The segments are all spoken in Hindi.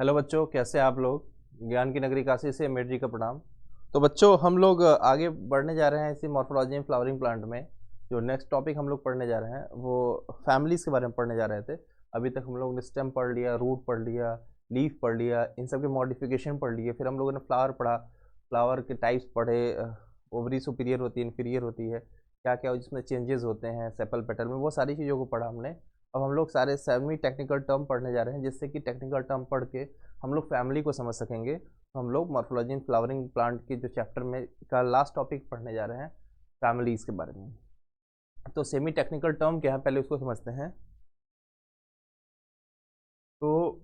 हेलो बच्चों, कैसे हैं आप लोग। ज्ञान की नगरी काशी से अम्बेडकर जी का प्रणाम। तो बच्चों, हम लोग आगे बढ़ने जा रहे हैं इसी मॉर्फोलॉजी एंड फ्लावरिंग प्लांट में। जो नेक्स्ट टॉपिक हम लोग पढ़ने जा रहे हैं वो फैमिलीज़ के बारे में पढ़ने जा रहे थे। अभी तक हम लोगों ने स्टेम पढ़ लिया, रूट पढ़ लिया, लीफ पढ़ लिया, इन सब के मॉडिफिकेशन पढ़ लिए। फिर हम लोगों ने फ्लावर पढ़ा, फ्लावर के टाइप्स पढ़े, ओवरी सुपीरियर होती है, इन्फीरियर होती है, क्या क्या जिसमें चेंजेस होते हैं सेपल पेटल में, वो सारी चीज़ों को पढ़ा हमने। अब हम लोग सारे सेमी टेक्निकल टर्म पढ़ने जा रहे हैं, जिससे कि टेक्निकल टर्म पढ़ के हम लोग फैमिली को समझ सकेंगे। तो हम लोग मॉर्फोलॉजी एंड फ्लावरिंग प्लांट के जो चैप्टर में का लास्ट टॉपिक पढ़ने जा रहे हैं फैमिलीज़ के बारे में। तो सेमी टेक्निकल टर्म क्या है, पहले उसको समझते हैं। तो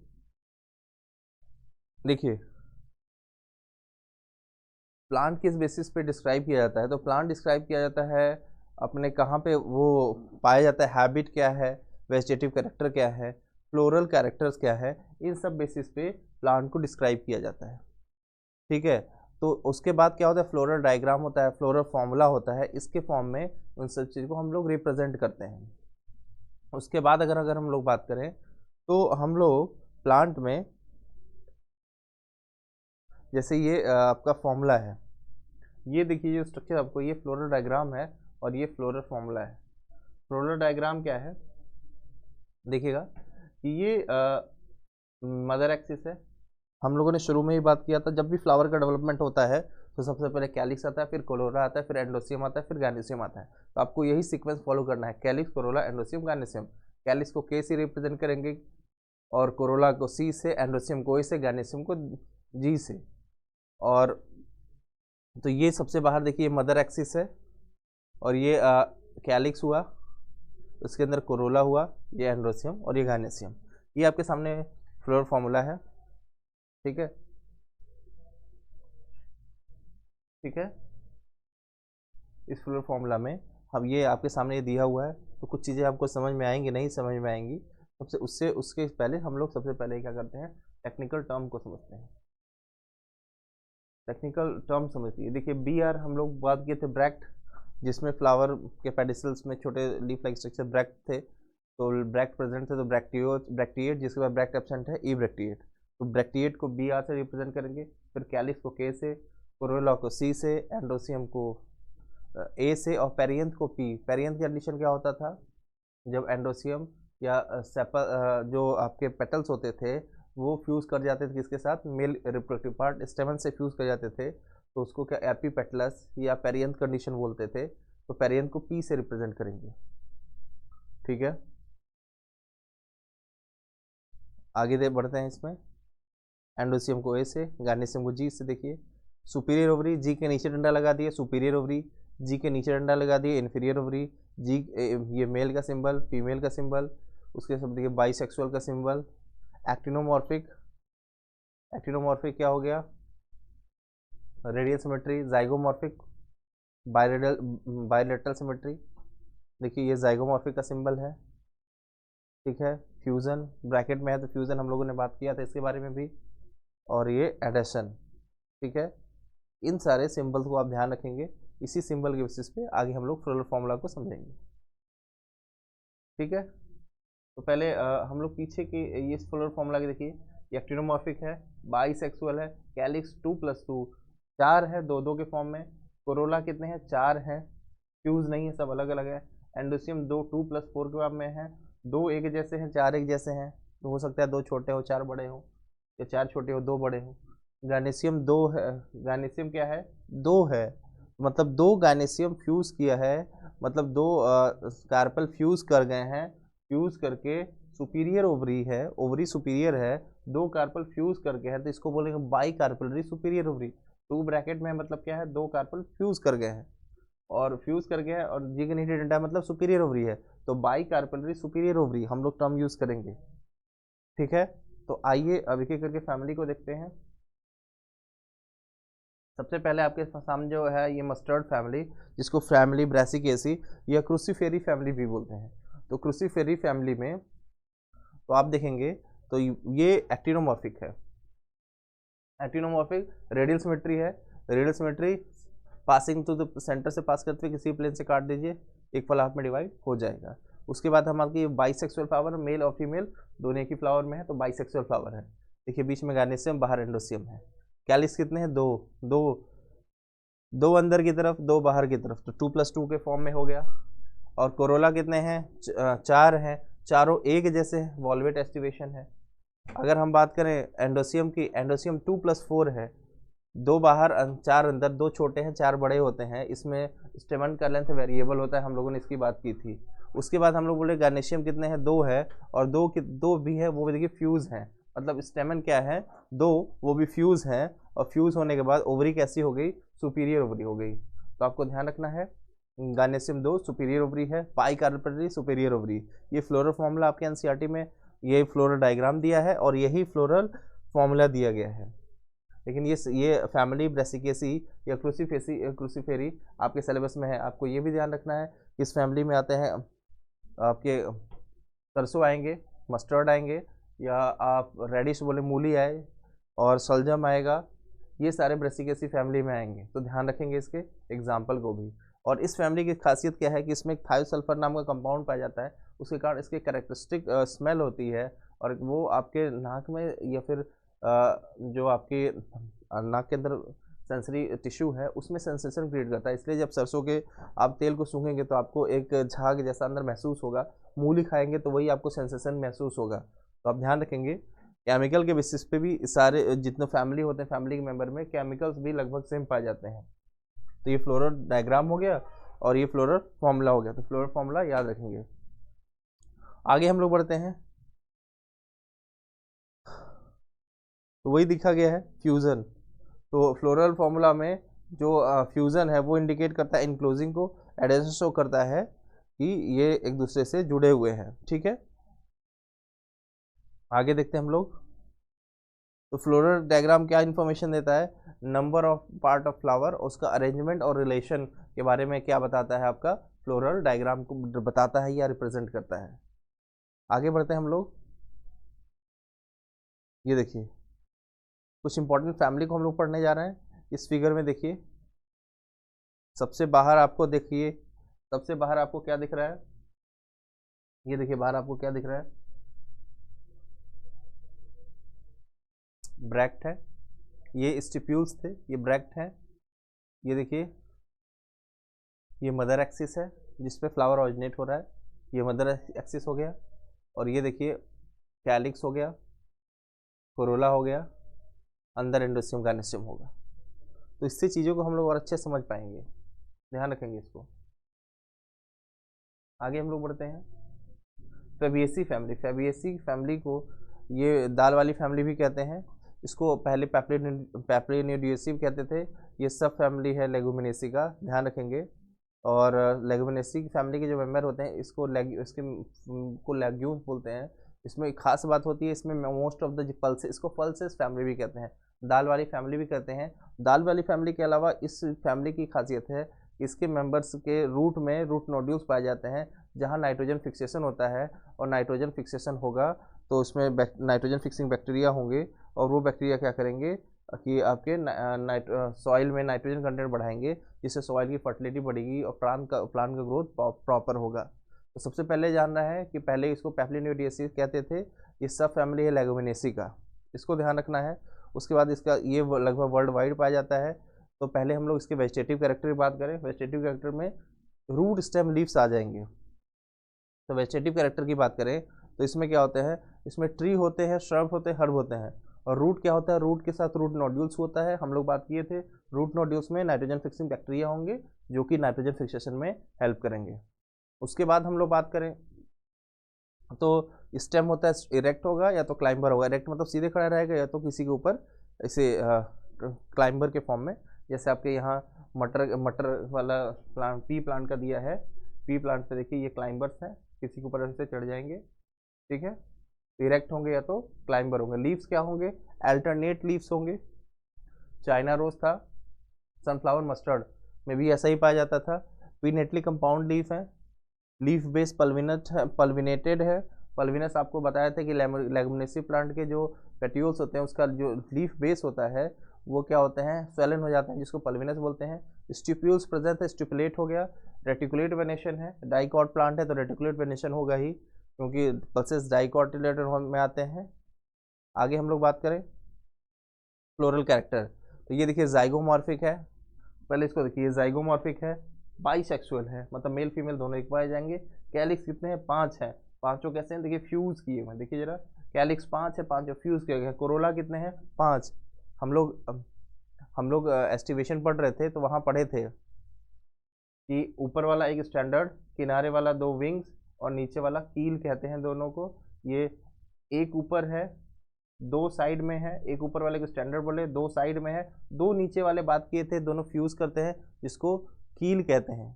देखिए, प्लांट किस बेसिस पे डिस्क्राइब किया जाता है। तो प्लांट डिस्क्राइब किया जाता है अपने कहाँ पे वो पाया जाता है, हैबिट क्या है, वेजिटेटिव कैरेक्टर क्या है, फ्लोरल कैरेक्टर्स क्या है, इन सब बेसिस पे प्लांट को डिस्क्राइब किया जाता है। ठीक है। तो उसके बाद क्या होता है, फ्लोरल डायग्राम होता है, फ्लोरल फॉर्मूला होता है, इसके फॉर्म में उन सब चीज़ को हम लोग रिप्रेजेंट करते हैं। उसके बाद अगर अगर हम लोग बात करें तो हम लोग प्लांट में जैसे ये आपका फॉर्मूला है, ये देखिए जो स्ट्रक्चर आपको, ये फ्लोरल डायग्राम है और ये फ्लोरल फॉर्मूला है। फ्लोरल डायग्राम क्या है, देखिएगा कि ये मदर एक्सिस है। हम लोगों ने शुरू में ही बात किया था, जब भी फ्लावर का डेवलपमेंट होता है तो सबसे पहले कैलिक्स आता है, फिर कोरोला आता है, फिर एंडोसियम आता है, फिर गार्निसियम आता है। तो आपको यही सीक्वेंस फॉलो करना है, कैलिक्स, कोरोला, एंडोसियम, गार्निसियम। कैलिक्स को के से रिप्रेजेंट करेंगे, और कोरोला को सी से, एंडोसियम को ए से, गार्निसियम को जी से। और तो ये सबसे बाहर देखिए मदर एक्सिस है, और ये कैलिक्स हुआ, उसके अंदर कोरोला हुआ, ये एंड्रोसियम और ये गार्नेसियम। ये आपके सामने फ्लोर फॉर्मूला है। ठीक है, ठीक है। इस फ्लोर फॉर्मूला में हम ये आपके सामने ये दिया हुआ है, तो कुछ चीज़ें आपको समझ में आएंगी, नहीं समझ में आएंगी। सबसे उससे उसके पहले हम लोग सबसे पहले क्या करते हैं, टेक्निकल टर्म को समझते हैं। टेक्निकल टर्म समझिए, देखिए बी आर हम लोग बात किए थे ब्रैक्ट, जिसमें फ्लावर के पेडिसल्स में छोटे लीफ लाइक स्ट्रक्चर ब्रैक्ट थे। तो ब्रैक्ट प्रेजेंट थे, तो ब्रैक्टिएट, जिसके बाद ब्रैक्ट एब्सेंट है, ई ब्रैक्टिएट। तो ब्रैक्टिएट को बी आर से रिप्रेजेंट करेंगे, फिर कैलिक्स को के से, कोरोला को सी से, एंड्रोसियम को ए से, और पेरियंथ को पी। पेरियंथ की कंडीशन क्या होता था, जब एंड्रोसियम या सेपल जो आपके पेटल्स होते थे वो फ्यूज़ कर जाते थे किसके साथ, मेल रिप्रोडक्टिव पार्ट स्टेमन से फ्यूज़ कर जाते थे, तो उसको क्या एपीपेटलस या पेरियंथ कंडीशन बोलते थे। तो पेरियंथ को पी से रिप्रेजेंट करेंगे। ठीक है, आगे दे बढ़ते हैं इसमें। एंडोसियम को ए से, गार्निसियम को जी से। देखिए सुपीरियर ओवरी, जी के नीचे डंडा लगा दिए, सुपीरियर ओवरी, जी के नीचे डंडा लगा दिए, इन्फीरियर ओवरी, जी ये मेल का सिंबल, फीमेल का सिंबल। उसके सब देखिए बाइसेक्सुअल का सिंबल। एक्टिनोमॉर्फिक, एक्टिनोमॉर्फिक क्या हो गया, radial symmetry. Zygomorphic, bilateral symmetry. देखिए ये जाइगोमॉर्फिक का सिंबल है। ठीक है, फ्यूज़न ब्रैकेट में है, तो फ्यूज़न हम लोगों ने बात किया था इसके बारे में भी। और ये एडेशन। ठीक है, इन सारे सिंबल्स को आप ध्यान रखेंगे, इसी सिंबल के बेसिस पे आगे हम लोग फ्लोरल फॉर्मूला को समझेंगे। ठीक है, तो पहले हम लोग पीछे की ये फ्लोरल फॉर्मूला की देखिए, एक्टिनोमॉर्फिक है, बाइसेक्सुअल है, कैलिक्स 2+2, चार है, दो दो के फॉर्म में। कोरोला कितने हैं, चार हैं, फ्यूज नहीं है, सब अलग अलग है। एंडोसियम दो 2+4 के फॉर्म में है, दो एक जैसे हैं, चार एक जैसे हैं। तो हो सकता है दो छोटे हो चार बड़े हो, या चार छोटे हो दो बड़े हो। गार्नेसियम दो है, गार्नेसियम क्या है, दो है, मतलब दो गार्नेसियम फ्यूज किया है, मतलब दो कार्पल फ्यूज कर गए हैं, फ्यूज करके सुपीरियर ओवरी है, ओवरी सुपीरियर है, दो कार्पल फ्यूज करके है, तो इसको बोलेंगे by carpellary superior ovary. To bracket में मतलब क्या है, दो कार्पल फ्यूज कर गए हैं, और फ्यूज कर गया है, और जी के नीचे डंडा मतलब सुपीरियर ओवरी है, तो बाई कार्पलरी सुपीरियर ओवरी हम लोग टर्म यूज करेंगे। ठीक है, तो आइए अब एक एक करके फैमिली को देखते हैं। सबसे पहले आपके सामने जो है ये मस्टर्ड फैमिली, जिसको फैमिली ब्रासिकेसी या क्रूसीफेरी फैमिली भी बोलते हैं। तो क्रूसीफेरी फैमिली में तो आप देखेंगे तो ये एक्टिनोमॉर्फिक है। एक्टिनोमॉर्फिक रेडियल सिमेट्री है, radial symmetry passing to the centre से पास करते हुए किसी प्लेन से काट दीजिए, एक फल हाफ में डिवाइड हो जाएगा। उसके बाद हमारे बाइसेक्सुअल फ्लावर, मेल और फीमेल दोनों एक ही फ्लावर में है, तो बाइसेक्सुअल फ्लावर है। देखिए बीच में गार्नेशियम, बाहर एंडोसियम है। कैलिक्स कितने हैं? दो दो दो अंदर की तरफ, दो बाहर की तरफ, तो 2+2 के फॉर्म में हो गया। और कोरोला कितने हैं? 4 हैं, चारों एक जैसे हैं, वॉल्वेट एस्टिवेशन है। अगर हम बात करें एंडोसियम की, एंडोसियम 2+4 है, दो बाहर 4 अंदर, दो छोटे हैं 4 बड़े होते हैं। इसमें स्टेमन का लेंथ वेरिएबल होता है, हम लोगों ने इसकी बात की थी। उसके बाद हम लोग बोले गार्नेशियम कितने हैं? 2 है, और दो भी है, वो भी देखिए फ्यूज हैं, मतलब स्टेमन क्या है? 2, वो भी फ्यूज हैं। और फ्यूज होने के बाद ओवरी कैसी हो गई? सुपीरियर ओवरी हो गई। तो आपको ध्यान रखना है, गार्नेशियम 2 सुपीरियर ओवरी है, पाई कार्पेटरी सुपीरियर ओवरी। ये फ्लोरल फॉर्मूला आपके एनसीईआरटी में ये फ्लोरल डायग्राम दिया है और यही फ्लोरल फॉर्मूला दिया गया है। लेकिन ये फैमिली ब्रेसिकेसी या क्रूसीफेरी आपके सिलेबस में है। आपको ये भी ध्यान रखना है, इस फैमिली में आते हैं आपके सरसों आएंगे, मस्टर्ड आएंगे, या आप रेडिश बोले मूली आए, और सलजम आएगा। ये सारे ब्रेसिकेसी फैमिली में आएंगे, तो ध्यान रखेंगे इसके एग्जाम्पल को भी। और इस फैमिली की खासियत क्या है कि इसमें थायोसल्फर नाम का कंपाउंड पाया जाता है, उसके कारण इसकी कैरेक्टरिस्टिक स्मेल होती है, और वो आपके नाक में या फिर जो आपके नाक के अंदर सेंसरी टिश्यू है उसमें सेंसेशन क्रिएट करता है। इसलिए जब सरसों के आप तेल को सूंघेंगे तो आपको एक झाग जैसा अंदर महसूस होगा, मूली खाएंगे तो वही आपको सेंसेशन महसूस होगा। तो आप ध्यान रखेंगे, केमिकल के बेसिस पे भी सारे जितने फैमिली होते हैं, फैमिली के मेंबर में केमिकल्स भी लगभग सेम पाए जाते हैं। तो ये फ्लोरल डायग्राम हो गया और ये फ्लोरल फॉर्मूला हो गया। तो फ्लोरल फॉर्मूला याद रखेंगे। आगे हम लोग बढ़ते हैं, तो वही दिखा गया है फ्यूज़न। तो फ्लोरल फॉर्मूला में जो फ्यूज़न है वो इंडिकेट करता है इनक्लोजिंग को, एडेशन शो करता है कि ये एक दूसरे से जुड़े हुए हैं। ठीक है, आगे देखते हैं हम लोग। तो फ्लोरल डायग्राम क्या इन्फॉर्मेशन देता है? Number of part of flower, उसका अरेंजमेंट और रिलेशन के बारे में क्या बताता है? आपका फ्लोरल डायग्राम को बताता है या रिप्रेजेंट करता है। आगे बढ़ते हैं हम लोग। ये देखिए कुछ इंपॉर्टेंट फैमिली को हम लोग पढ़ने जा रहे हैं। इस फिगर में देखिए, सबसे बाहर आपको देखिए, सबसे बाहर आपको क्या दिख रहा है? ये देखिए बाहर आपको क्या दिख रहा है? ब्रैक्ट है, ये स्टिप्यूल्स थे, ये ब्रैक्ट है। ये देखिए ये मदर एक्सिस है जिस पे फ्लावर ऑरिजिनेट हो रहा है, ये मदर एक्सिस हो गया। और ये देखिए कैलिक्स हो गया, कोरोला हो गया, अंदर एंडोसियम गार्नेशियम होगा। तो इससे चीज़ों को हम लोग और अच्छे समझ पाएंगे, ध्यान रखेंगे इसको। आगे हम लोग बढ़ते हैं। फेबिएसी फैमिली, फेबिएसी फैमिली को ये दाल वाली फैमिली भी कहते हैं। इसको पहले पैप्लिनिडियेसी कहते थे। ये सब फैमिली है लेगुमिनेसी का, ध्यान रखेंगे। और लेगुमिनेसी की फैमिली के जो मेंबर होते हैं इसको लेग्यूम बोलते हैं। इसमें एक खास बात होती है, इसमें मोस्ट ऑफ द पल्सेस, इसको पल्सेस फैमिली भी कहते हैं, दाल वाली फैमिली भी कहते हैं। दाल वाली फैमिली के अलावा इस फैमिली की खासियत है, इसके मेंबर्स के रूट में रूट नोड्यूल्स पाए जाते हैं जहाँ नाइट्रोजन फिक्सेशन होता है। और नाइट्रोजन फिक्सेशन होगा तो उसमें नाइट्रोजन फिक्सिंग बैक्टीरिया होंगे, और वो बैक्टीरिया क्या करेंगे कि आपके सॉइल में नाइट्रोजन कंटेंट बढ़ाएंगे, जिससे सॉइल की फर्टिलिटी बढ़ेगी और प्लांट का ग्रोथ प्रॉपर होगा। तो सबसे पहले जानना है कि पहले इसको पैप्लिनिडियेसी कहते थे, ये सब फैमिली है लेगुमिनेसी का, इसको ध्यान रखना है। उसके बाद इसका ये लगभग वर्ल्ड वाइड पाया जाता है। तो पहले हम लोग इसके वेजिटेटिव कैरेक्टर की बात करें। वेजिटेटिव कैरेक्टर में रूट स्टेम लीव्स आ जाएंगे। तो वेजिटेटिव कैरेक्टर की बात करें तो इसमें क्या होते हैं? इसमें ट्री होते हैं, श्रब होते हैं, हर्ब होते हैं। और रूट क्या होता है? रूट के साथ रूट नोड्यूल्स होता है, हम लोग बात किए थे। रूट नोड्यूल्स में नाइट्रोजन फिक्सिंग बैक्टीरिया होंगे जो कि नाइट्रोजन फिक्सेशन में हेल्प करेंगे। उसके बाद हम लोग बात करें तो स्टेम होता है, इरेक्ट होगा या तो क्लाइंबर होगा। इरेक्ट मतलब सीधे खड़ा रहेगा, या तो किसी के ऊपर ऐसे क्लाइंबर के फॉर्म में। जैसे आपके यहाँ मटर वाला प्लांट, पी प्लांट का दिया है, पी प्लांट पे देखिए ये क्लाइंबर्स हैं, किसी के ऊपर ऐसे चढ़ जाएंगे। ठीक है, इरेक्ट होंगे या तो क्लाइंबर होंगे। लीव्स क्या होंगे? अल्टरनेट लीव्स होंगे। चाइना रोज था, सनफ्लावर मस्टर्ड में भी ऐसा ही पाया जाता था। पिनेटली कंपाउंड लीफ है, लीफ बेस पल्विनेटेड है। पल्विनस आपको बताया था कि लेगुमिनेसी प्लांट के जो पेट्यूल्स होते हैं उसका जो लीफ बेस होता है वो क्या होते हैं? स्वेलन हो जाते हैं, जिसको पल्विनस बोलते हैं। स्टिप्यूल्स प्रेजेंट है, स्टिपुलेट हो गया। रेटिकुलेट वेनेशन है, डाइकॉट प्लांट है तो रेटिकुलेट वेनेशन होगा ही, क्योंकि पल्सेस डाइकॉटिलेटेड में आते हैं। आगे हम लोग बात करें फ्लोरल कैरेक्टर, तो ये देखिए जाइगोमॉर्फिक है, पहले इसको देखिए जाइगोमॉर्फिक है, बाइसेक्सुअल है, मतलब मेल फीमेल दोनों एक पाए जाएंगे। कैलिक्स कितने हैं, 5 हैं, पांचों कैसे हैं, देखिए फ्यूज किए हुए हैं, देखिए जरा कैलिक्स 5 है, 5 फ्यूज किए गए। कोरोला कितने हैं, 5। हम लोग एस्टिवेशन पढ़ रहे थे तो वहाँ पढ़े थे कि ऊपर वाला एक स्टैंडर्ड, किनारे वाला 2 विंग्स और नीचे वाला कील कहते हैं दोनों को। ये एक ऊपर है, 2 साइड में है, एक ऊपर वाले को स्टैंडर्ड बोले, 2 साइड में है, 2 नीचे वाले बात किए थे, दोनों फ्यूज करते हैं जिसको कील कहते हैं।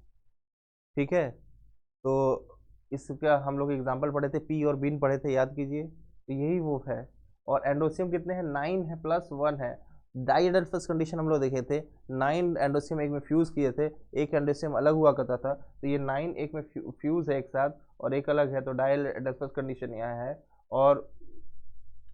ठीक है, तो इसका हम लोग एग्जाम्पल पढ़े थे, पी और बीन पढ़े थे, याद कीजिए, तो यही वो है। और एंडोसियम कितने हैं, 9 है प्लस 1 है। डाइएडल्फस कंडीशन हम लोग देखे थे, 9 एंडोसियम एक में फ्यूज किए थे, एक एंडोसियम अलग हुआ करता था, तो ये 9 एक में फ्यूज है एक साथ और एक अलग है, तो डाइएडल्फस कंडीशन यहाँ है। और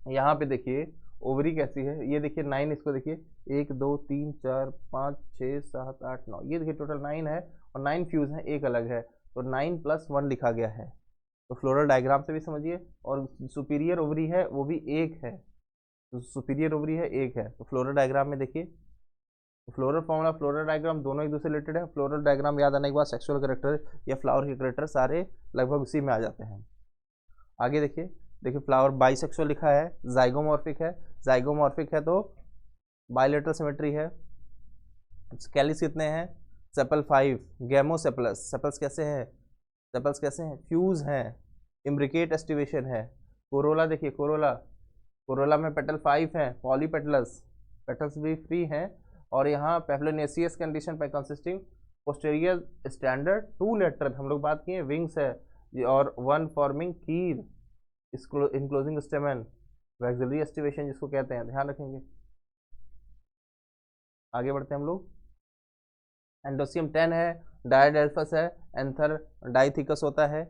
यहाँ पे देखिए ओवरी कैसी है, ये देखिए 9, इसको देखिए 1 2 3 4 5 6 7 8 9, ये देखिए टोटल 9 है और 9 फ्यूज है, एक अलग है, तो 9 प्लस 1 लिखा गया है। तो फ्लोरल डायग्राम से भी समझिए। और सुपीरियर ओवरी है वो भी एक है, तो सुपीरियर ओवरी है एक है, तो फ्लोरल डायग्राम में देखिए, फ्लोरल फॉर्मूला फ्लोरल डायग्राम दोनों एक दूसरे रिलेटेड है। फ्लोरल डायग्राम याद आने के बाद सेक्सुअल कैरेक्टर या फ्लावर के कैरेक्टर सारे लगभग उसी में आ जाते हैं। आगे देखिए, देखिए फ्लावर बाइसेक्सुअल लिखा है, जाइगोमॉर्फिक है, जाइगोमॉर्फिक है तो बाइलेटरल सिमेट्री है। कैलिस कितने हैं, सेपल 5, गैमोसेपलस, सेपल्स कैसे हैं, सेपल्स कैसे हैं, फ्यूज हैं, इम्ब्रिकेट एस्टिवेशन है। कोरोला देखिए, कोरोला, कोरोला में पेटल 5 हैं, पॉलीपेटलस, पेटल्स भी फ्री हैं। और यहाँ पेप्लोनेसियस कंडीशन पे कंसिस्टिंग पोस्टेरियर स्टैंडर्ड 2 लेटर, हम लोग बात किए विंग्स है और 1 फॉर्मिंग कील, इनक्लोजिंग स्टेमन, वैक्सिलरी एस्टिवेशन जिसको कहते हैं, ध्यान रखेंगे। आगे बढ़ते हैं हम लोग, एंडोसियम 10 है, डायडेल्फस है, एंथर डाइथिकस होता है।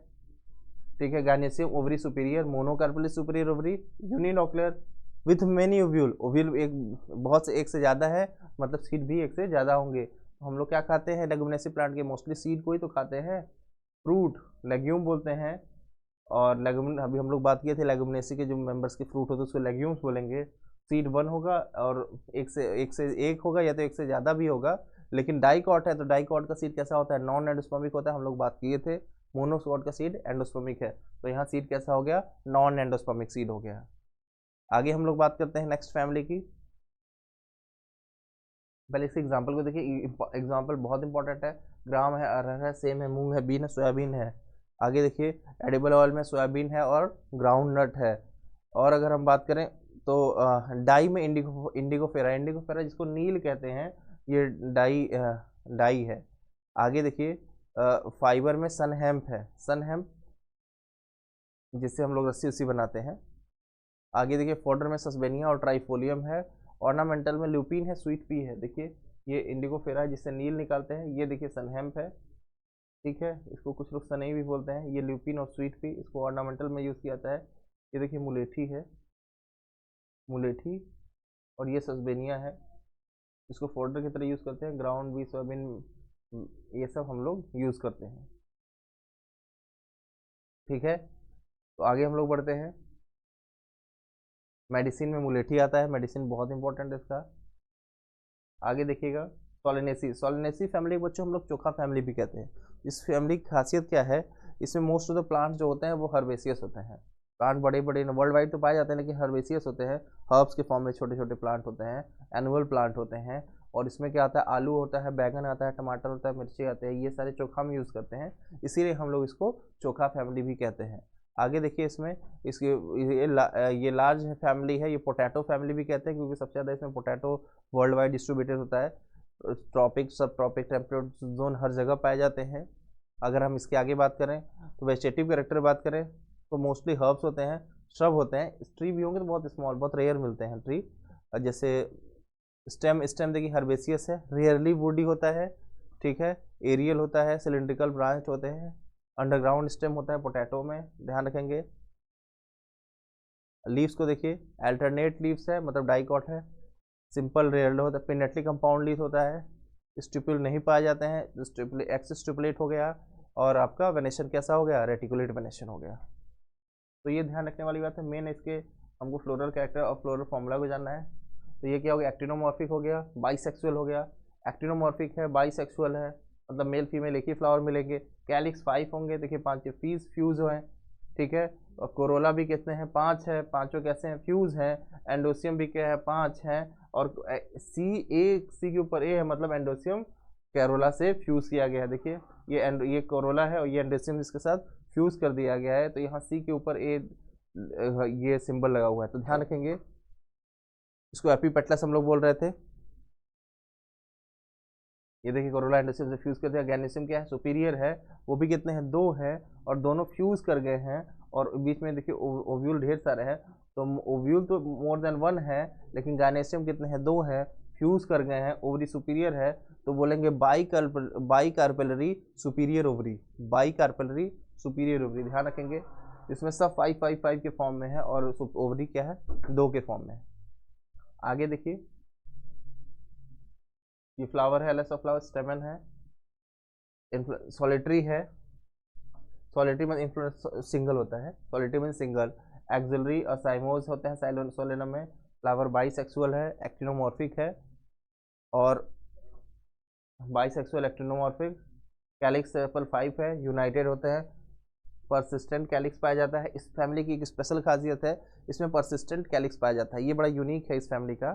ठीक है, gynoecium ovary superior, monocarpellary superior ovary, unilocular with many ovule, ovule एक बहुत से, एक से ज़्यादा है, मतलब सीड भी एक से ज़्यादा होंगे। तो हम लोग क्या खाते हैं लेगुमिनेसी प्लांट के, मोस्टली सीड को ही तो खाते हैं, फ्रूट लेग्यूम बोलते हैं। और लेगुमिन अभी हम लोग बात किए थे, लेगुमिनेसी के जो मेंबर्स के फ्रूट होते हैं उसको लेग्यूम्स बोलेंगे। सीड 1 होगा और एक से एक होगा या तो एक से ज़्यादा भी होगा। लेकिन डाइकॉट है तो डाइकॉट का सीड कैसा होता है, नॉन एंडोस्पर्मिक होता है, हम लोग बात किए थे। मोनोकॉट का सीड एंडोस्पर्मिक है, तो यहाँ सीड कैसा हो गया, नॉन एंडोस्पर्मिक सीड हो गया। आगे हम लोग बात करते हैं नेक्स्ट फैमिली की। पहले इसके एग्जाम्पल को देखिए, एग्जाम्पल बहुत इंपॉर्टेंट है। ग्राम है, अरहर है, सेम है, मूंग है, बीन है, सोयाबीन है। आगे देखिए, एडिबल ऑयल में सोयाबीन है और ग्राउंड नट है। और अगर हम बात करें तो डाई में इंडिगोफेरा, इंडिगोफेरा जिसको नील कहते हैं, ये डाई है। आगे देखिए, फाइबर में सनहेम्प है, सनहेम्प जिससे हम लोग रस्सी उस्सी बनाते हैं। आगे देखिए, फॉडर में सस्बेनिया और ट्राइफोलियम है। ऑर्नामेंटल में ल्यूपिन है, स्वीट पी है। देखिए ये इंडिगोफेरा है जिससे नील निकालते हैं, ये देखिए सनहेम्प है। ठीक है, इसको कुछ लोग सनई भी बोलते हैं। ये ल्यूपिन और स्वीट पी, इसको ऑर्नामेंटल में यूज़ किया जाता है। ये देखिए मुलेठी है, मुलेठी, और ये सस्बेनिया है, इसको फोल्डर की तरह यूज़ करते हैं। ग्राउंड भी, सोयाबीन, ये सब हम लोग यूज़ करते हैं। ठीक है, तो आगे हम लोग बढ़ते हैं। मेडिसिन में मुलेठी आता है, मेडिसिन बहुत इंपॉर्टेंट है इसका। आगे देखिएगा, सोलेनेसी, सोलेनेसी फैमिली बच्चों हम लोग चोखा फैमिली भी कहते हैं। इस फैमिली की खासियत क्या है, इसमें मोस्ट ऑफ द प्लांट्स जो होते हैं वो हर्बेसियस होते हैं। प्लांट बड़े बड़े वर्ल्ड वाइड तो पाए जाते हैं, लेकिन हर्बेसियस होते हैं, हर्ब्स के फॉर्म में छोटे छोटे प्लांट होते हैं, एनुअल प्लांट होते हैं। और इसमें क्या आता है, आलू होता है, बैगन आता है, टमाटर होता है, मिर्ची आते हैं, ये सारे चोखा में यूज़ करते हैं, इसीलिए हम लोग इसको चोखा फैमिली भी कहते हैं। आगे देखिए, इसमें इसके ये लार्ज फैमिली है, ये पोटैटो फैमिली भी कहते हैं, क्योंकि सबसे ज़्यादा इसमें पोटैटो वर्ल्ड वाइड डिस्ट्रीब्यूटेड होता है। ट्रॉपिक, सब ट्रॉपिक, टेम्परेट जोन हर जगह पाए जाते हैं। अगर हम इसके आगे बात करें तो वेजिटेटिव कैरेक्टर बात करें तो मोस्टली हर्ब्स होते हैं, श्रब होते हैं, ट्री भी होंगे तो बहुत स्मॉल, बहुत रेयर मिलते हैं ट्री। जैसे स्टेम, स्टेम देखिए हर्बेसियस है, रेयरली वुडी होता है। ठीक है, एरियल होता है, सिलेंड्रिकल ब्रांच होते हैं, अंडरग्राउंड स्टेम होता है पोटैटो में, ध्यान रखेंगे। लीव्स को देखिए, अल्टरनेट लीव्स है, मतलब डाइकॉट है, सिंपल रेयर होता है, पिनेटली कंपाउंड लीफ होता है, स्टिपुल नहीं पाए जाते हैं, स्टिपुलेट, एक्स स्टिपुलेट हो गया, और आपका वेनेशन कैसा हो गया, रेटिकुलेट वेनेशन हो गया। तो ये ध्यान रखने वाली बात है। मेन इसके हमको फ्लोरल कैरेक्टर और फ्लोरल फॉर्मूला को जानना है। तो ये क्या हो गया, एक्टिनोमॉर्फिक हो गया, बाइसेक्सुअल हो गया। एक्टिनोमॉर्फिक है, बाइसेक्सुअल है, मतलब मेल फीमेल एक ही फ्लावर मिलेंगे। कैलिक्स 5 होंगे, देखिए 5 फीस फ्यूज हैं, ठीक है। और कोरोला भी कितने हैं, 5 है, पांचों कैसे हैं, फ्यूज हैं। एंडोसियम भी क्या है, 5 हैं। और सी के ऊपर ए है, मतलब एंडोसियम कैरोला से फ्यूज किया गया है। देखिए ये कोरोला है और ये एंडोसियम इसके साथ फ्यूज कर दिया गया है, तो यहाँ सी के ऊपर ए ये सिंबल लगा हुआ है, तो ध्यान रखेंगे। इसको एपीपेटलस हम लोग बोल रहे थे। ये देखिए कोरोला एंडोसियम से फ्यूज कर दिया। गैनेसियम क्या है, सुपीरियर है, वो भी कितने हैं, 2 हैं, और दोनों फ्यूज कर गए हैं। और बीच में देखिए ओव्यूल ढेर सारे हैं, तो ओव्यूल तो मोर देन 1 है, लेकिन गैनेसियम कितने हैं, 2 हैं, फ्यूज कर गए हैं। ओवरी सुपीरियर है, तो बोलेंगे by carpellary superior ovary, by carpellary superior ovary, ध्यान रखेंगे। इसमें सब 5 के फॉर्म में है, और ओवरी क्या है, 2 के फॉर्म में है। आगे देखिए, ये फ्लावर है, एलएस ऑफ फ्लावर, स्टेमन है, सॉलिटरी है। सॉलिटरी में इन्फ्लोरेंस सिंगल होता है, सॉलिटरी में सिंगल। एक्सिलरी और साइमोज होते हैं सोलेनम में। फ्लावर बाइसेक्सुअल है, एक्टिनोमॉर्फिक है, और बाइसेक्सुअल एक्टिनोमॉर्फिक। कैलिक्स सेपल 5 है, यूनाइटेड होते हैं। परसिस्टेंट कैलिक्स पाया जाता है। इस फैमिली की एक स्पेशल खासियत है, इसमें परसिस्टेंट कैलिक्स पाया जाता है। ये बड़ा यूनिक है इस फैमिली का,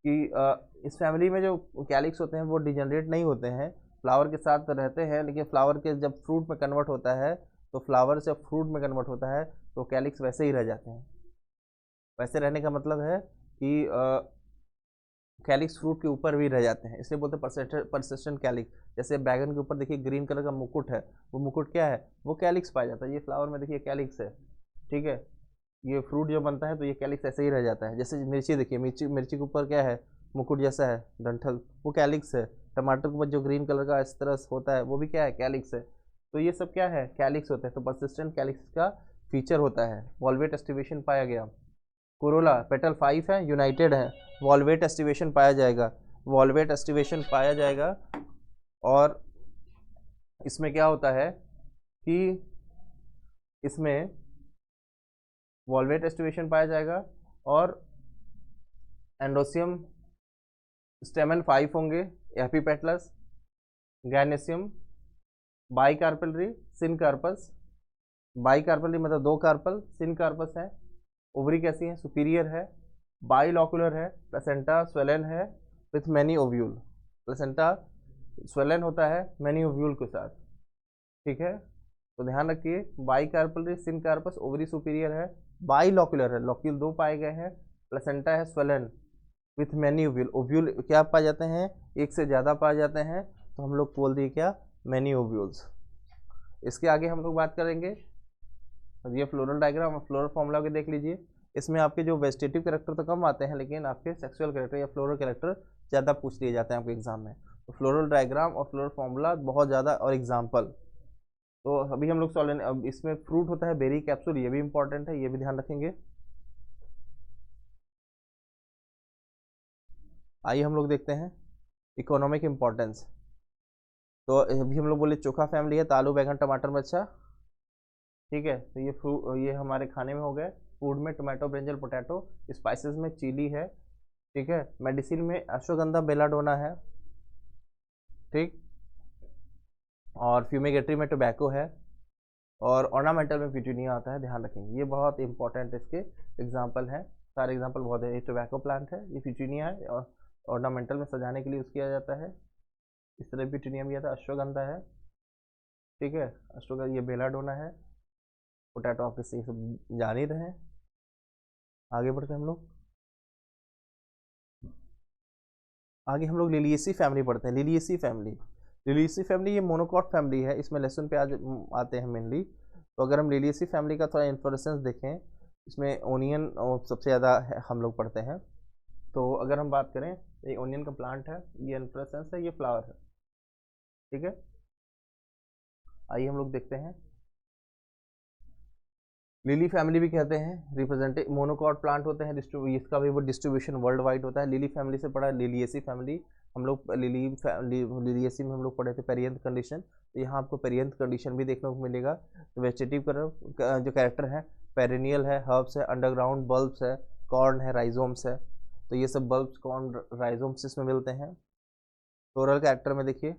कि इस फैमिली में जो कैलिक्स होते हैं वो डिजनरेट नहीं होते हैं, फ्लावर के साथ रहते हैं, लेकिन फ्लावर के जब फ्रूट में कन्वर्ट होता है, तो फ्लावर से फ्रूट में कन्वर्ट होता है, तो कैलिक्स वैसे ही रह जाते हैं। वैसे रहने का मतलब है कि कैलिक्स फ्रूट के ऊपर भी रह जाते हैं, इसलिए बोलते हैं परसिस्टेंट कैलिक्स। जैसे बैगन के ऊपर देखिए ग्रीन कलर का मुकुट है, वो मुकुट क्या है, वो कैलिक्स पाया जाता है। ये फ्लावर में देखिए कैलिक्स है, ठीक है। ये फ्रूट जो बनता है तो ये कैलिक्स ऐसे ही रह जाता है। जैसे मिर्ची देखिए, मिर्ची के ऊपर क्या है, मुकुट जैसा है, डंठल, वो कैलिक्स है। टमाटर के ऊपर जो ग्रीन कलर का इस तरह से होता है, वो भी क्या है, कैलिक्स है। तो ये सब क्या है, कैलिक्स होते हैं। तो परसिस्टेंट कैलिक्स का फीचर होता है। वॉल्वेट एस्टिवेशन पाया गया। कोरोला पेटल 5 है, यूनाइटेड है, वॉल्वेट एस्टिवेशन पाया जाएगा, वॉल्वेट एस्टिवेशन पाया जाएगा। और इसमें क्या होता है कि इसमें वॉल्वेट एस्टिवेशन पाया जाएगा, और एंडोसियम स्टेमन 5 होंगे, epipetalous, gynoecium, bicarpellary, syncarpous. Bicarpellary मतलब 2 कार्पल, सिन कार्पस है। ओवरी कैसी है, सुपीरियर है, बाइलॉकुलर है, प्लेसेंटा स्वेलन है with many ovule. Placenta swollen होता है मैनी ओव्यूल के साथ, ठीक है। तो ध्यान रखिए, bicarpellary, syncarpous, ovary superior है, बाइलॉकुलर है, लॉक्यूल 2 पाए गए हैं, प्लेसेंटा है swollen with many ovule. Ovule क्या पाए जाते हैं, एक से ज़्यादा पाए जाते हैं, तो हम लोग बोल दिए क्या, मैनी ओव्यूल्स। इसके आगे हम लोग बात करेंगे, ये फ्लोरल डायग्राम और फ्लोरल फॉर्मूला के देख लीजिए। इसमें आपके जो वेजिटेटिव कैरेक्टर तो कम आते हैं, लेकिन आपके सेक्सुअल कैरेक्टर या फ्लोरल कैरेक्टर ज़्यादा पूछ लिए जाते हैं आपके एग्जाम में। तो फ्लोरल डायग्राम और फ्लोरल फॉर्मूला बहुत ज़्यादा, और एग्जाम्पल। तो अभी हम लोग अब इसमें फ्रूट होता है बेरी कैप्सूल, ये भी इंपॉर्टेंट है, ये भी ध्यान रखेंगे। आइए हम लोग देखते हैं इकोनॉमिक इम्पोर्टेंस। तो अभी हम लोग बोले चोखा फैमिली है, तो आलू बैंगन टमाटर मिर्चा, ठीक है। तो ये हमारे खाने में हो गए। फूड में टोमेटो ब्रिंजल पोटैटो। स्पाइसेस में चिली है, ठीक है। मेडिसिन में अश्वगंधा बेलाडोना है, ठीक। और फ्यूमिगेटरी में टोबैको है, और ऑर्नामेंटल में पिटूनिया आता है, ध्यान रखेंगे। ये बहुत इंपॉर्टेंट इसके एग्जाम्पल हैं, सारे एग्जाम्पल बहुत है। ये टोबैको प्लांट है, ये पिटूनिया है, और ऑर्नामेंटल में सजाने के लिए यूज़ किया जाता है। इस तरह पिटूनिया भी आता है। अश्वगंधा है, ठीक है, अश्वगंधा, ये बेलाडोना है। पोटैटो आप किसी सब जान ही रहे हैं। आगे बढ़ते हैं हम लोग। आगे हम लोग लिलियेसी फैमिली पढ़ते हैं। लिलियेसी फैमिली ये मोनोकॉट फैमिली है, इसमें लेसन पे आज आते हैं मेनली। तो अगर हम लिलियेसी फैमिली का थोड़ा इन्फ्लोरेसेंस देखें, इसमें ओनियन सबसे ज़्यादा हम लोग पढ़ते हैं। तो अगर हम बात करें, ये ओनियन का प्लांट है, ये इन्फ्लोरेसेंस है, ये फ्लावर है, ठीक है। आइए हम लोग देखते हैं। लिली फैमिली भी कहते हैं, रिप्रेजेंटेटिव मोनोकॉट प्लांट होते हैं, इसका भी वो डिस्ट्रीब्यूशन वर्ल्ड वाइड होता है। लिली फैमिली से पढ़ा लिलियेसी फैमिली हम लोग, लिलियेसी में हम लोग पढ़े थे पेरियंथ कंडीशन। तो यहाँ आपको पेरियंथ कंडीशन भी देखने को मिलेगा। तो वेजिटेटिव जो कैरेक्टर है, पेरिनियल है, हर्ब्स है, अंडरग्राउंड बल्ब्स है, कॉर्न है, राइजोम्स है। तो ये सब बल्ब्स, कॉर्न, राइजोम्स इसमें मिलते हैं। फ्लोरल कैरेक्टर में देखिए,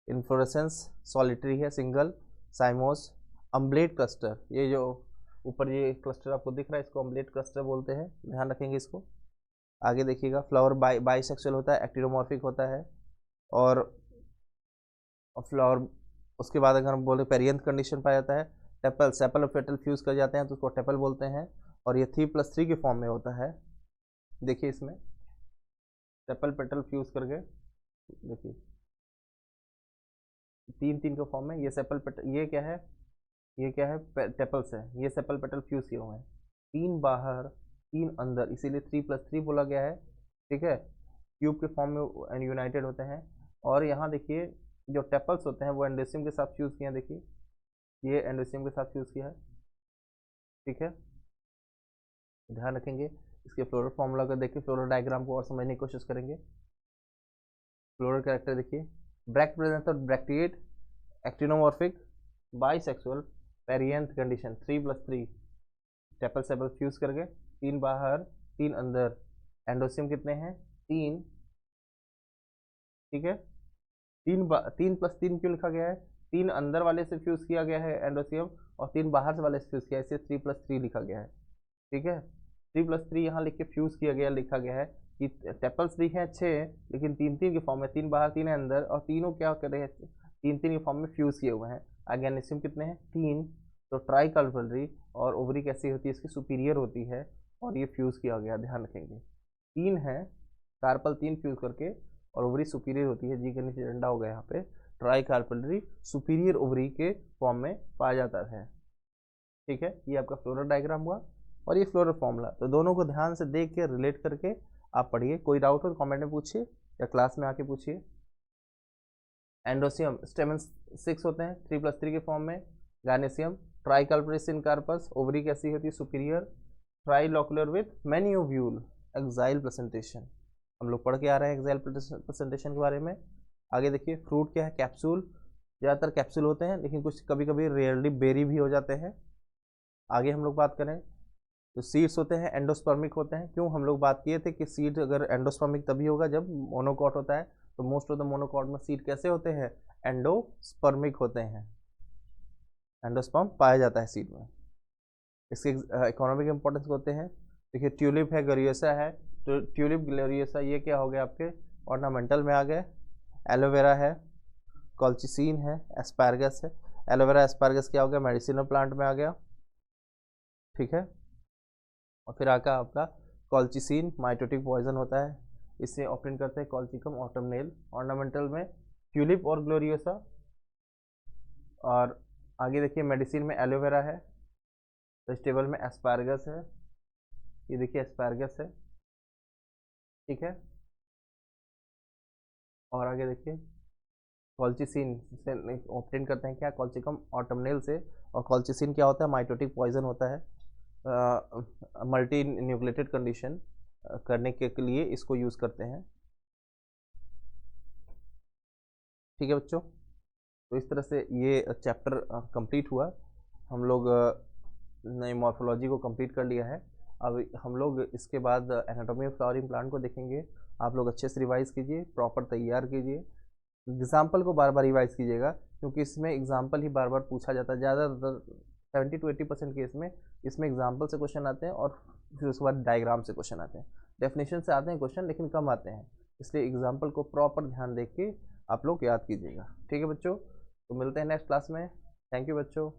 इन्फ्लोरेसेंस सॉलिटरी है, सिंगल, साइमोस, अम्बलेट क्लस्टर, ये जो ऊपर ये क्लस्टर आपको दिख रहा है इसको अम्बलेट क्लस्टर बोलते हैं, ध्यान रखेंगे इसको। आगे देखिएगा, फ्लावर बाइसेक्सुअल होता है, एक्टिनोमॉर्फिक होता है। और फ्लावर, उसके बाद अगर हम बोले पेरियंथ कंडीशन पाया जाता है, टेपल सेपल और पेटल फ्यूज कर जाते हैं तो उसको टेपल बोलते हैं। और ये 3+3 के फॉर्म में होता है। देखिए इसमें सेपल पेटल फ्यूज करके, देखिए 3-3 के फॉर्म में, ये सेपल पेटल, ये क्या है, ये क्या है, टेपल्स है, ये सेपल पेटल फ्यूज किए हुए हैं, 3 बाहर 3 अंदर, इसीलिए 3+3 बोला गया है। ठीक है, क्यूब के फॉर्म में यूनाइटेड होते हैं। और यहाँ देखिए जो टेपल्स होते हैं वो एंडोसियम के साथ फ्यूज किए हैं, देखिए ये एंडोसियम के साथ फ्यूज किया है। ठीक है, ध्यान रखेंगे। इसके फ्लोरल फॉर्मूला को देखिए, फ्लोरल डायग्राम को और समझने की कोशिश करेंगे। फ्लोरल कैरेक्टर देखिए, ब्रैक्ट प्रेजेंस और bracteate, actinomorphic, bisexual, perianth condition, 3+3, tepal sepal fuse करके, 3 बाहर 3 अंदर, एंडोसियम कितने हैं, 3। ठीक है, 3+3 क्यों लिखा गया है, 3 अंदर वाले से फ्यूज किया गया है एंडोसियम, और 3 बाहर से वाले से फ्यूज किया है, इसे 3+3 लिखा गया है। ठीक है, 3+3 यहाँ लिख के फ्यूज किया गया, लिखा गया है कि टेपल्स भी हैं 6, लेकिन 3-3 के फॉर्म में, 3 बाहर 3 है अंदर, और तीनों क्या कर रहे हैं, 3-3 के फॉर्म में फ्यूज किए हुए हैं। ऑर्गेनिज्म कितने हैं, 3। तो ट्राई कार्पलरी, और ओवरी कैसी होती है, इसकी सुपीरियर होती है, और ये फ्यूज किया गया, ध्यान रखेंगे 3 है, कार्पल 3 फ्यूज करके, और ओवरी सुपीरियर होती है, जी के नीचे डंडा हो गया यहाँ पे, ट्राई कार्पलरी सुपीरियर ओवरी के फॉर्म में पाया जाता है। ठीक है, ये आपका फ्लोरल डायग्राम हुआ, और ये फ्लोरल फॉर्मूला। तो दोनों को ध्यान से देख के रिलेट करके आप पढ़िए। कोई डाउट हो तो कमेंट में पूछिए या क्लास में आके पूछिए। एंडोसियम स्टेमन 6 होते हैं 3+3 के फॉर्म में। गार्नेसियम ट्राइकल्परिस इन कार्पस, ओवरी कैसी होती है, superior, trilocular with many ovule, axile placentation. हम लोग पढ़ के आ रहे हैं एक्साइल प्रेजेंटेशन के बारे में। आगे देखिए, फ्रूट क्या है, कैप्सूल, ज़्यादातर कैप्सूल होते हैं, लेकिन कुछ कभी कभी रेयरली बेरी भी हो जाते हैं। आगे हम लोग बात करें तो सीड्स होते हैं एंडोस्पर्मिक होते हैं। क्यों, हम लोग बात किए थे कि सीड अगर एंडोस्पर्मिक तभी होगा जब मोनोकॉट होता है, तो मोस्ट ऑफ द मोनोकॉट में सीड कैसे होते हैं, एंडोस्पर्मिक होते हैं, एंडोस्पर्म पाया जाता है सीड में। इसके इकोनॉमिक इंपॉर्टेंस होते हैं, देखिए ट्यूलिप है, ग्लोरियोसा है, तो ट्यूलिप ग्लोरियोसा ये क्या हो गया आपके ऑर्नामेंटल में आ गए। एलोवेरा है, कॉल्चिसिन है, एस्पार्गस है, एलोवेरा एस्पार्गस क्या हो गया, मेडिसिनल प्लांट में आ गया। ठीक है, और फिर आका आपका कॉल्चिसिन माइटोटिक पॉइजन होता है, इससे ऑप्टेन करते हैं कॉल्चिकम ऑटमनेल। ऑर्नामेंटल में ट्यूलिप और ग्लोरियोसा। और आगे देखिए मेडिसिन में एलोवेरा है, वेजिटेबल में एस्पार्गस है, ये देखिए एस्पार्गस है। ठीक है, और आगे देखिए कॉल्चिसिन से ऑप्टेन करते हैं क्या, कॉल्चिकम ऑटमनेल से। और कॉल्चिसिन क्या होता है, माइटोटिक पॉइजन होता है, मल्टी न्यूक्लिएटेड कंडीशन करने के लिए इसको यूज़ करते हैं। ठीक है बच्चों, तो इस तरह से ये चैप्टर कंप्लीट हुआ। हम लोग नई मॉर्फोलॉजी को कंप्लीट कर लिया है। अब हम लोग इसके बाद एनाटॉमी ऑफ फ्लावरिंग प्लांट को देखेंगे। आप लोग अच्छे से रिवाइज कीजिए, प्रॉपर तैयार कीजिए, एग्जाम्पल को बार बार रिवाइज कीजिएगा, क्योंकि इसमें एग्जाम्पल ही बार बार पूछा जाता है। ज़्यादातर 70-80% केस में इसमें एग्जाम्पल से क्वेश्चन आते हैं, और फिर उसके बाद डायग्राम से क्वेश्चन आते हैं। डेफिनेशन से आते हैं क्वेश्चन, लेकिन कम आते हैं, इसलिए एग्जाम्पल को प्रॉपर ध्यान देख के आप लोग याद कीजिएगा। ठीक है बच्चों, तो मिलते हैं नेक्स्ट क्लास में। थैंक यू बच्चों।